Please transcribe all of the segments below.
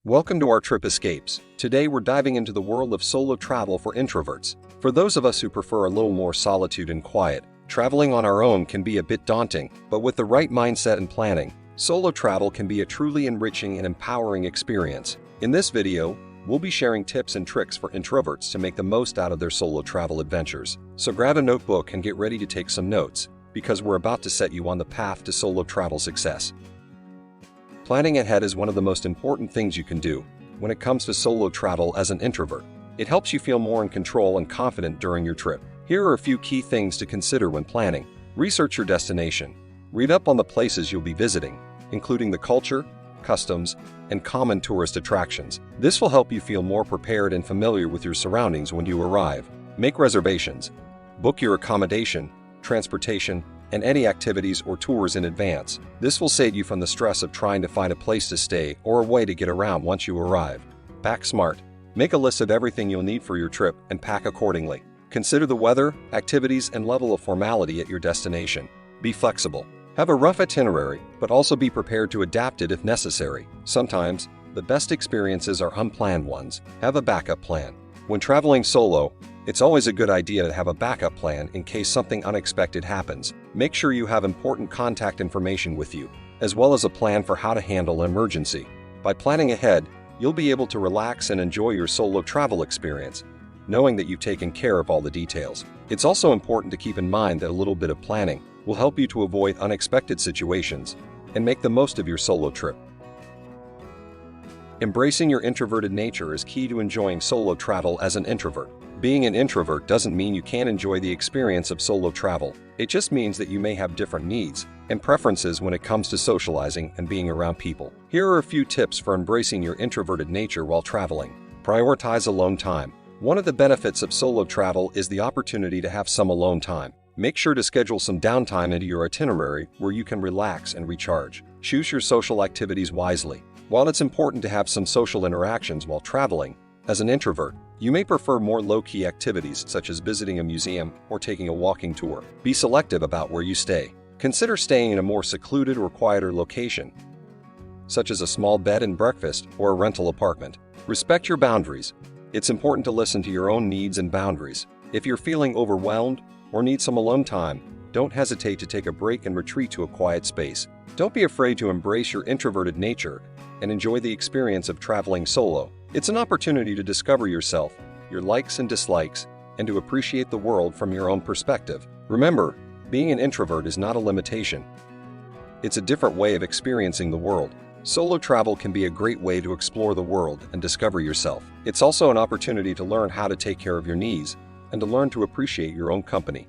Welcome to our Trip Escapes. Today we're diving into the world of solo travel for introverts. For those of us who prefer a little more solitude and quiet, traveling on our own can be a bit daunting, but with the right mindset and planning, solo travel can be a truly enriching and empowering experience. In this video, we'll be sharing tips and tricks for introverts to make the most out of their solo travel adventures. So grab a notebook and get ready to take some notes, because we're about to set you on the path to solo travel success. Planning ahead is one of the most important things you can do when it comes to solo travel as an introvert. It helps you feel more in control and confident during your trip. Here are a few key things to consider when planning. Research your destination. Read up on the places you'll be visiting, including the culture, customs, and common tourist attractions. This will help you feel more prepared and familiar with your surroundings when you arrive. Make reservations. Book your accommodation, transportation, and any activities or tours in advance. This will save you from the stress of trying to find a place to stay or a way to get around once you arrive. Pack smart. Make a list of everything you'll need for your trip and pack accordingly. Consider the weather, activities, and level of formality at your destination. Be flexible. Have a rough itinerary, but also be prepared to adapt it if necessary. Sometimes, the best experiences are unplanned ones. Have a backup plan. When traveling solo, it's always a good idea to have a backup plan in case something unexpected happens. Make sure you have important contact information with you, as well as a plan for how to handle an emergency. By planning ahead, you'll be able to relax and enjoy your solo travel experience, knowing that you've taken care of all the details. It's also important to keep in mind that a little bit of planning will help you to avoid unexpected situations and make the most of your solo trip. Embracing your introverted nature is key to enjoying solo travel as an introvert. Being an introvert doesn't mean you can't enjoy the experience of solo travel. It just means that you may have different needs and preferences when it comes to socializing and being around people. Here are a few tips for embracing your introverted nature while traveling. Prioritize alone time. One of the benefits of solo travel is the opportunity to have some alone time. Make sure to schedule some downtime into your itinerary where you can relax and recharge. Choose your social activities wisely. While it's important to have some social interactions while traveling, as an introvert, you may prefer more low-key activities such as visiting a museum or taking a walking tour. Be selective about where you stay. Consider staying in a more secluded or quieter location, such as a small bed and breakfast or a rental apartment. Respect your boundaries. It's important to listen to your own needs and boundaries. If you're feeling overwhelmed or need some alone time, don't hesitate to take a break and retreat to a quiet space. Don't be afraid to embrace your introverted nature and enjoy the experience of traveling solo. It's an opportunity to discover yourself, your likes and dislikes, and to appreciate the world from your own perspective. Remember, being an introvert is not a limitation. It's a different way of experiencing the world. Solo travel can be a great way to explore the world and discover yourself. It's also an opportunity to learn how to take care of your needs and to learn to appreciate your own company.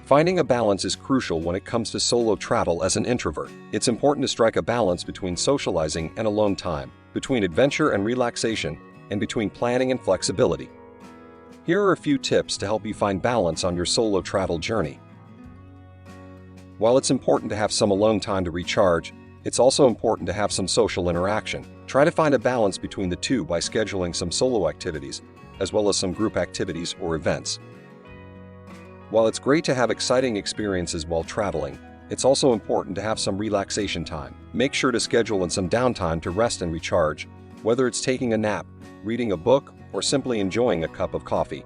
Finding a balance is crucial when it comes to solo travel as an introvert. It's important to strike a balance between socializing and alone time, between adventure and relaxation, and between planning and flexibility. Here are a few tips to help you find balance on your solo travel journey. While it's important to have some alone time to recharge, it's also important to have some social interaction. Try to find a balance between the two by scheduling some solo activities, as well as some group activities or events. While it's great to have exciting experiences while traveling, it's also important to have some relaxation time. Make sure to schedule in some downtime to rest and recharge, whether it's taking a nap, reading a book, or simply enjoying a cup of coffee.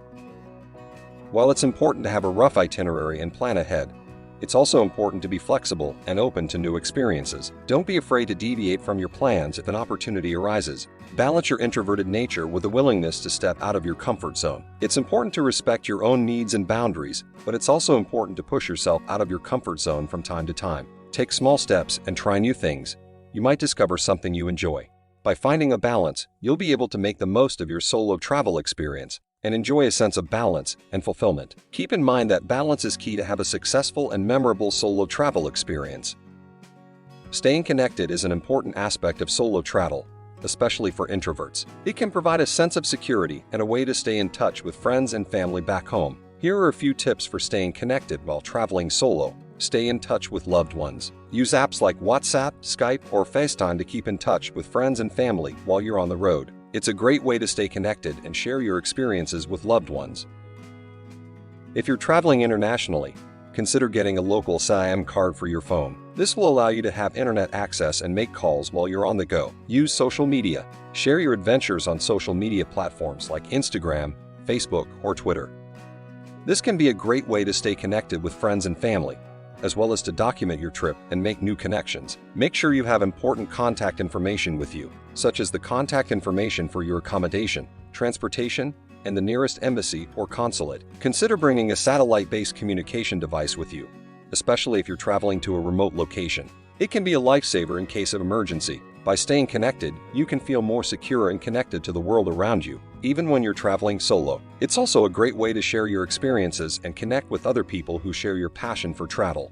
While it's important to have a rough itinerary and plan ahead, it's also important to be flexible and open to new experiences. Don't be afraid to deviate from your plans if an opportunity arises. Balance your introverted nature with a willingness to step out of your comfort zone. It's important to respect your own needs and boundaries, but it's also important to push yourself out of your comfort zone from time to time. Take small steps and try new things. You might discover something you enjoy. By finding a balance, you'll be able to make the most of your solo travel experience and enjoy a sense of balance and fulfillment. Keep in mind that balance is key to have a successful and memorable solo travel experience. Staying connected is an important aspect of solo travel, especially for introverts. It can provide a sense of security and a way to stay in touch with friends and family back home. Here are a few tips for staying connected while traveling solo. Stay in touch with loved ones. Use apps like WhatsApp, Skype, or FaceTime to keep in touch with friends and family while you're on the road. It's a great way to stay connected and share your experiences with loved ones. If you're traveling internationally, consider getting a local SIM card for your phone. This will allow you to have internet access and make calls while you're on the go. Use social media. Share your adventures on social media platforms like Instagram, Facebook, or Twitter. This can be a great way to stay connected with friends and family, as well as to document your trip and make new connections. Make sure you have important contact information with you, such as the contact information for your accommodation, transportation, and the nearest embassy or consulate. Consider bringing a satellite-based communication device with you, especially if you're traveling to a remote location. It can be a lifesaver in case of emergency. By staying connected, you can feel more secure and connected to the world around you, even when you're traveling solo. It's also a great way to share your experiences and connect with other people who share your passion for travel.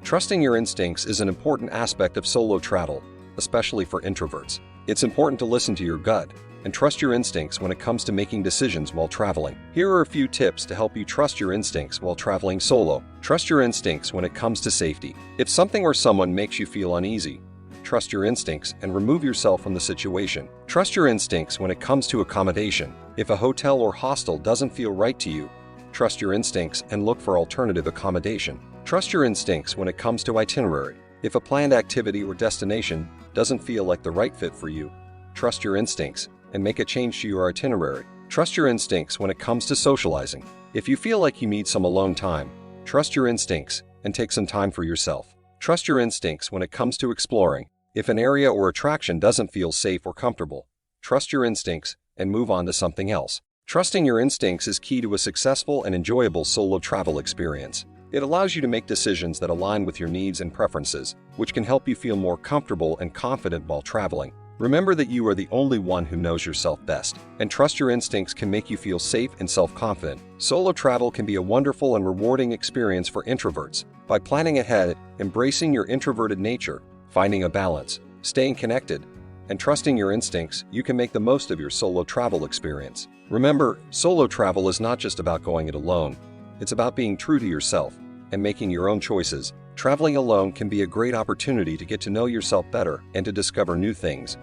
Trusting your instincts is an important aspect of solo travel, especially for introverts. It's important to listen to your gut and trust your instincts when it comes to making decisions while traveling. Here are a few tips to help you trust your instincts while traveling solo. Trust your instincts when it comes to safety. If something or someone makes you feel uneasy, trust your instincts and remove yourself from the situation. Trust your instincts when it comes to accommodation. If a hotel or hostel doesn't feel right to you, trust your instincts and look for alternative accommodation. Trust your instincts when it comes to itinerary. If a planned activity or destination doesn't feel like the right fit for you, trust your instincts and make a change to your itinerary. Trust your instincts when it comes to socializing. If you feel like you need some alone time, trust your instincts and take some time for yourself. Trust your instincts when it comes to exploring. If an area or attraction doesn't feel safe or comfortable, trust your instincts and move on to something else. Trusting your instincts is key to a successful and enjoyable solo travel experience. It allows you to make decisions that align with your needs and preferences, which can help you feel more comfortable and confident while traveling. Remember that you are the only one who knows yourself best, and trust your instincts can make you feel safe and self-confident. Solo travel can be a wonderful and rewarding experience for introverts. By planning ahead, embracing your introverted nature, finding a balance, staying connected, and trusting your instincts, you can make the most of your solo travel experience. Remember, solo travel is not just about going it alone. It's about being true to yourself and making your own choices. Traveling alone can be a great opportunity to get to know yourself better and to discover new things.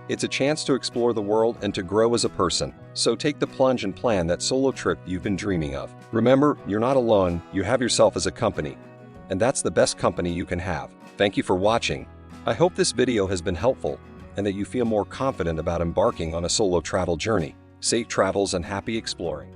It's a chance to explore the world and to grow as a person. So take the plunge and plan that solo trip you've been dreaming of. Remember, you're not alone, you have yourself as a company. And that's the best company you can have. Thank you for watching. I hope this video has been helpful and that you feel more confident about embarking on a solo travel journey. Safe travels and happy exploring.